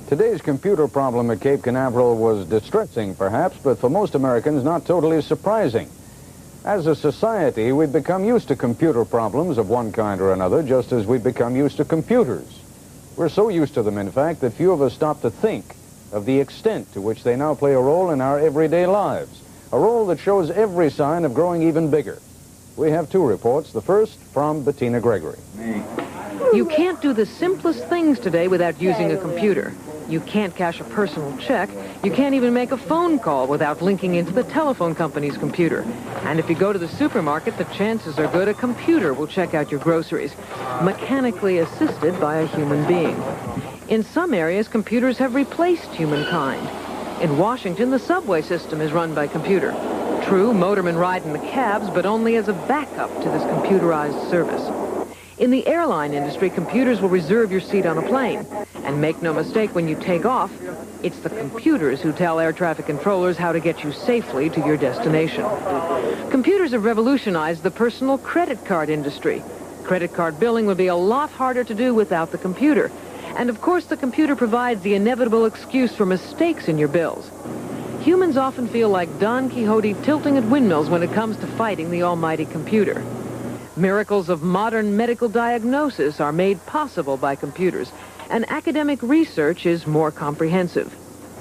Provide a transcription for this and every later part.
Today's computer problem at Cape Canaveral was distressing, perhaps, but for most Americans, not totally surprising. As a society, we've become used to computer problems of one kind or another, just as we've become used to computers. We're so used to them, in fact, that few of us stop to think of the extent to which they now play a role in our everyday lives, a role that shows every sign of growing even bigger. We have two reports, the first from Bettina Gregory. You can't do the simplest things today without using a computer. You can't cash a personal check. You can't even make a phone call without linking into the telephone company's computer. And if you go to the supermarket, the chances are good a computer will check out your groceries, mechanically assisted by a human being. In some areas, computers have replaced humankind. In Washington, the subway system is run by computer. True, motormen ride in the cabs, but only as a backup to this computerized service. In the airline industry, computers will reserve your seat on a plane. And make no mistake, when you take off, it's the computers who tell air traffic controllers how to get you safely to your destination. Computers have revolutionized the personal credit card industry. Credit card billing would be a lot harder to do without the computer. And of course, the computer provides the inevitable excuse for mistakes in your bills. Humans often feel like Don Quixote tilting at windmills when it comes to fighting the almighty computer. Miracles of modern medical diagnosis are made possible by computers, and academic research is more comprehensive.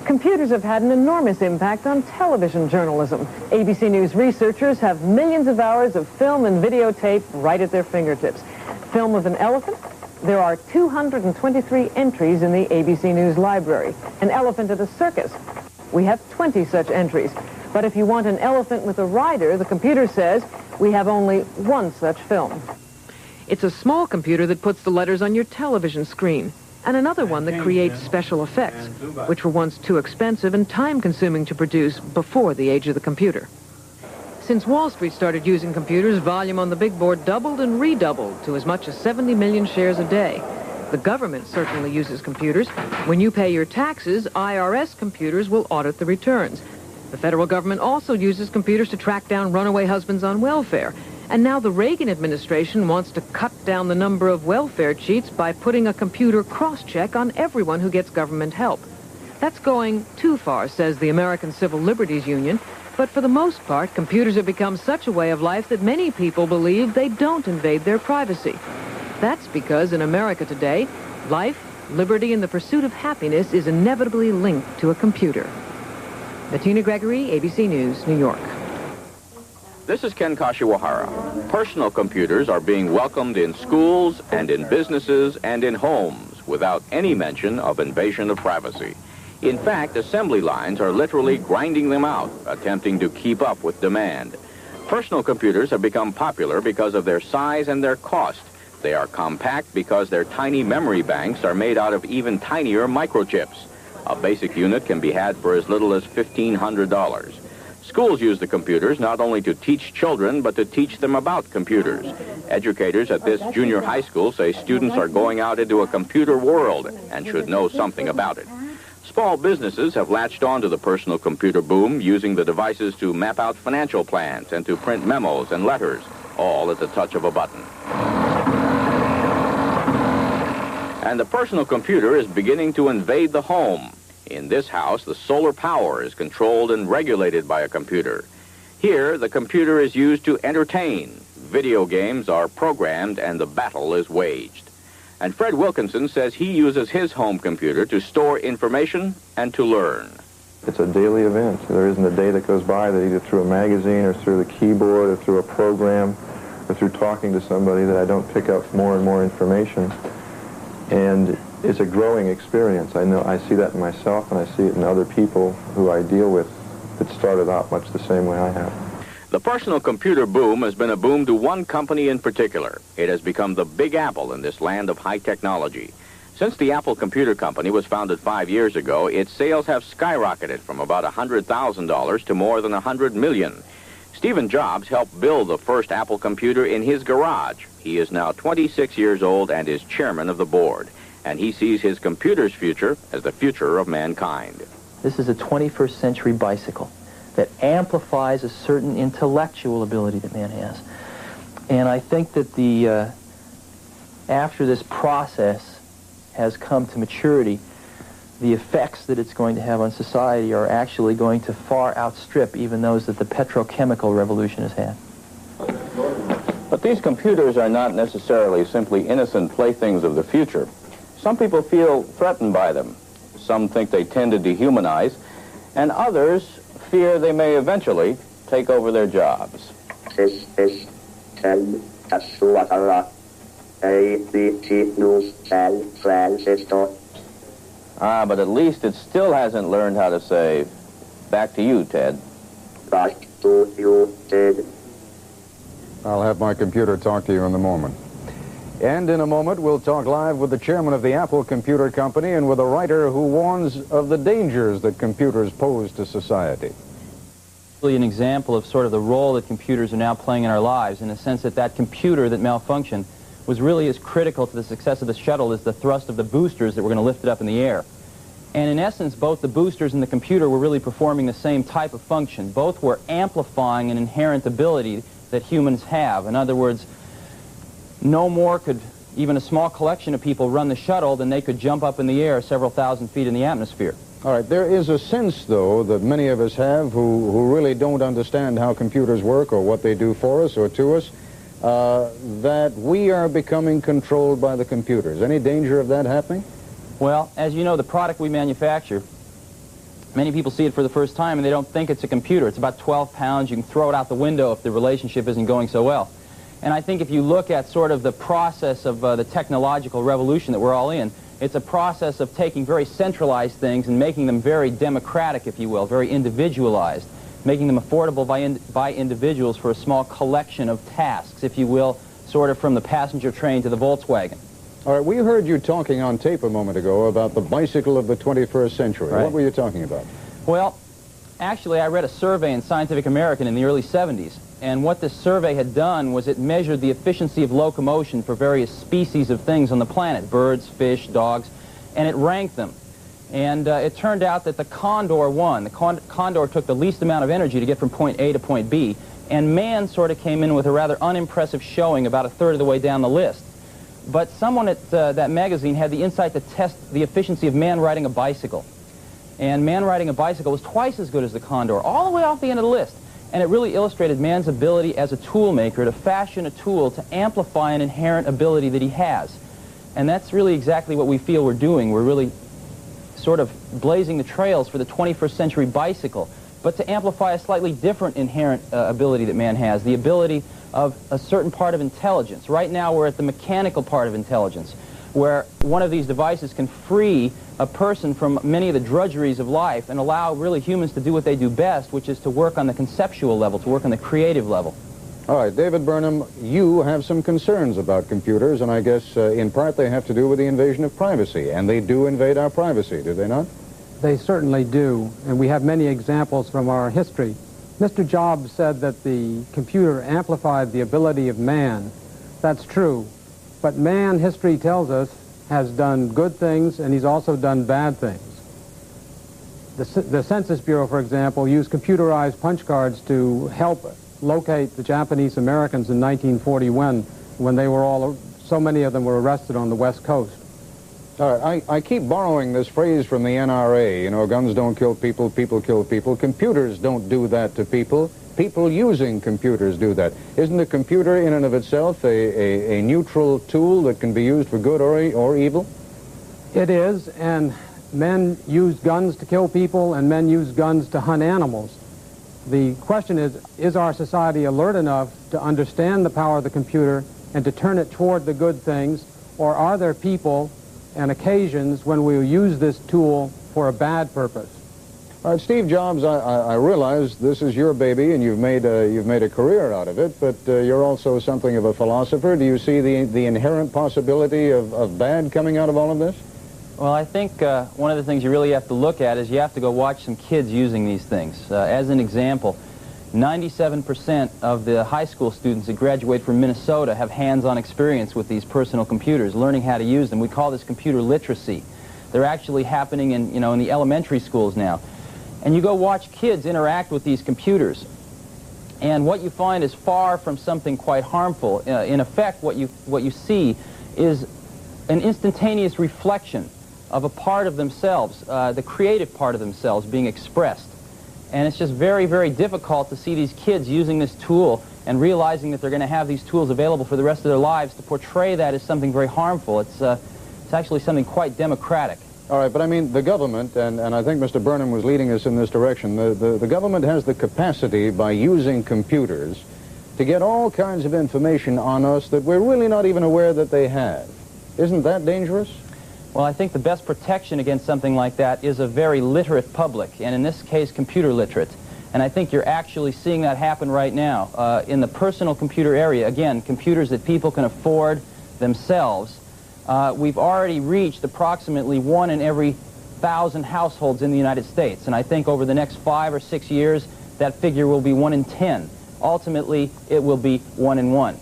Computers have had an enormous impact on television journalism. ABC News researchers have millions of hours of film and videotape right at their fingertips. Film of an elephant? There are 223 entries in the ABC News library. An elephant at a circus? We have 20 such entries. But if you want an elephant with a rider, the computer says we have only one such film. It's a small computer that puts the letters on your television screen, and another one that creates special effects, which were once too expensive and time-consuming to produce before the age of the computer. Since Wall Street started using computers, volume on the big board doubled and redoubled to as much as 70 million shares a day. The government certainly uses computers. When you pay your taxes, IRS computers will audit the returns. The federal government also uses computers to track down runaway husbands on welfare. And now the Reagan administration wants to cut down the number of welfare cheats by putting a computer cross-check on everyone who gets government help. That's going too far, says the American Civil Liberties Union. But for the most part, computers have become such a way of life that many people believe they don't invade their privacy. That's because in America today, life, liberty, and the pursuit of happiness is inevitably linked to a computer. Bettina Gregory, ABC News, New York. This is Ken Kashiwahara. Personal computers are being welcomed in schools and in businesses and in homes without any mention of invasion of privacy. In fact, assembly lines are literally grinding them out, attempting to keep up with demand. Personal computers have become popular because of their size and their cost. They are compact because their tiny memory banks are made out of even tinier microchips. A basic unit can be had for as little as $1,500. Schools use the computers not only to teach children, but to teach them about computers. Educators at this junior high school say students are going out into a computer world and should know something about it. Small businesses have latched on to the personal computer boom, using the devices to map out financial plans and to print memos and letters, all at the touch of a button. And the personal computer is beginning to invade the home. In this house, the solar power is controlled and regulated by a computer. Here, the computer is used to entertain. Video games are programmed and the battle is waged. And Fred Wilkinson says he uses his home computer to store information and to learn. It's a daily event. There isn't a day that goes by that either through a magazine or through the keyboard or through a program or through talking to somebody that I don't pick up more and more information. And it's a growing experience. I see that in myself, and I see it in other people who I deal with that started out much the same way I have. The personal computer boom has been a boom to one company in particular. It has become the Big Apple in this land of high technology. Since the Apple Computer Company was founded 5 years ago, its sales have skyrocketed from about $100,000 to more than $100 million. Stephen Jobs helped build the first Apple computer in his garage. He is now 26 years old and is chairman of the board. And he sees his computer's future as the future of mankind. This is a 21st century bicycle that amplifies a certain intellectual ability that man has. And I think that after this process has come to maturity, the effects that it's going to have on society are actually going to far outstrip even those that the petrochemical revolution has had. But these computers are not necessarily simply innocent playthings of the future. Some people feel threatened by them. Some think they tend to dehumanize, and others fear they may eventually take over their jobs. This is ABC News San Francisco. Ah, but at least it still hasn't learned how to say, back to you, Ted. Back to you, Ted. I'll have my computer talk to you in a moment. And in a moment, we'll talk live with the chairman of the Apple Computer Company and with a writer who warns of the dangers that computers pose to society. Really an example of sort of the role that computers are now playing in our lives, in the sense that that computer that malfunctioned was really as critical to the success of the shuttle as the thrust of the boosters that were going to lift it up in the air. And in essence, both the boosters and the computer were really performing the same type of function. Both were amplifying an inherent ability that humans have. In other words, no more could even a small collection of people run the shuttle than they could jump up in the air several thousand feet in the atmosphere. All right, there is a sense, though, that many of us have who really don't understand how computers work or what they do for us or to us, that we are becoming controlled by the computers. Any danger of that happening? Well, as you know, the product we manufacture, many people see it for the first time and they don't think it's a computer. It's about 12 pounds. You can throw it out the window if the relationship isn't going so well. And I think if you look at sort of the process of the technological revolution that we're all in, it's a process of taking very centralized things and making them very democratic, if you will, very individualized, making them affordable by individuals for a small collection of tasks, if you will, sort of from the passenger train to the Volkswagen. All right, we heard you talking on tape a moment ago about the bicycle of the 21st century. Right. What were you talking about? Well, actually, I read a survey in Scientific American in the early 70s, and what this survey had done was it measured the efficiency of locomotion for various species of things on the planet, birds, fish, dogs, and it ranked them. And it turned out that the condor won. The condor took the least amount of energy to get from point A to point B, and man sort of came in with a rather unimpressive showing about a third of the way down the list. But someone at that magazine had the insight to test the efficiency of man riding a bicycle. And man riding a bicycle was twice as good as the condor, all the way off the end of the list. And it really illustrated man's ability as a tool maker to fashion a tool to amplify an inherent ability that he has. And that's really exactly what we feel we're doing. We're really sort of blazing the trails for the 21st century bicycle, but to amplify a slightly different inherent ability that man has, the ability of a certain part of intelligence. Right now we're at the mechanical part of intelligence, where one of these devices can free a person from many of the drudgeries of life and allow really humans to do what they do best, which is to work on the conceptual level, to work on the creative level. All right, David Burnham, you have some concerns about computers, and I guess in part they have to do with the invasion of privacy, and they do invade our privacy, do they not? They certainly do, and we have many examples from our history. Mr. Jobs said that the computer amplified the ability of man. That's true, but man, history tells us, has done good things, and he's also done bad things. The Census Bureau, for example, used computerized punch cards to help locate the Japanese Americans in 1941 when they were all, so many of them were arrested on the West Coast. All right, I keep borrowing this phrase from the NRA, you know, guns don't kill people, people kill people. Computers don't do that to people. People using computers do that. Isn't a computer in and of itself a neutral tool that can be used for good or evil? It is, and men use guns to kill people, and men use guns to hunt animals. The question is our society alert enough to understand the power of the computer and to turn it toward the good things, or are there people and occasions when we use this tool for a bad purpose? All right, Steve Jobs, I realize this is your baby and you've made a career out of it, but you're also something of a philosopher. Do you see the inherent possibility of bad coming out of all of this? Well, I think one of the things you really have to look at is you have to go watch some kids using these things. As an example, 97% of the high school students that graduate from Minnesota have hands-on experience with these personal computers, learning how to use them. We call this computer literacy. They're actually happening in the elementary schools now. And you go watch kids interact with these computers, and what you find is far from something quite harmful. In effect, what you see is an instantaneous reflection of a part of themselves, the creative part of themselves being expressed. And it's just very, very difficult to see these kids using this tool and realizing that they're going to have these tools available for the rest of their lives to portray that as something very harmful. It's actually something quite democratic. All right, but I mean, the government, and I think Mr. Burnham was leading us in this direction, the government has the capacity by using computers to get all kinds of information on us that we're really not even aware that they have. Isn't that dangerous? Well, I think the best protection against something like that is a very literate public, and in this case, computer literate. And I think you're actually seeing that happen right now. In the personal computer area, again, computers that people can afford themselves, we've already reached approximately 1 in every 1,000 households in the United States. And I think over the next 5 or 6 years, that figure will be 1 in 10. Ultimately, it will be 1 in 1.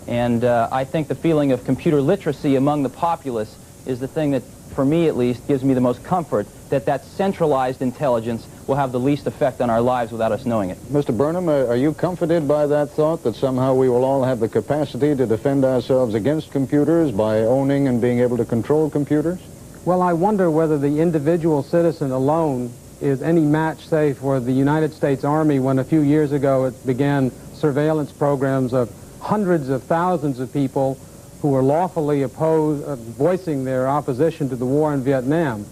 And I think the feeling of computer literacy among the populace is the thing that, for me at least, gives me the most comfort that that centralized intelligence will have the least effect on our lives without us knowing it. Mr. Burnham, are you comforted by that thought that somehow we will all have the capacity to defend ourselves against computers by owning and being able to control computers? Well, I wonder whether the individual citizen alone is any match, say, for the United States Army when a few years ago it began surveillance programs of hundreds of thousands of people who were lawfully voicing their opposition to the war in Vietnam.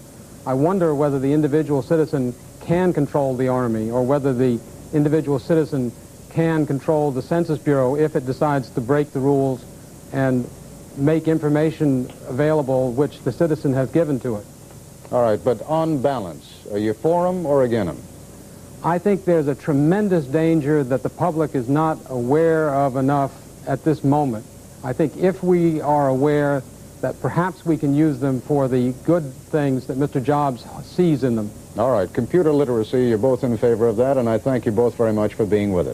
I wonder whether the individual citizen can control the Army, or whether the individual citizen can control the Census Bureau if it decides to break the rules and make information available which the citizen has given to it. All right, but on balance, are you for them or against them? I think there's a tremendous danger that the public is not aware of enough at this moment. I think if we are aware that perhaps we can use them for the good things that Mr. Jobs sees in them. All right, computer literacy, you're both in favor of that, and I thank you both very much for being with us.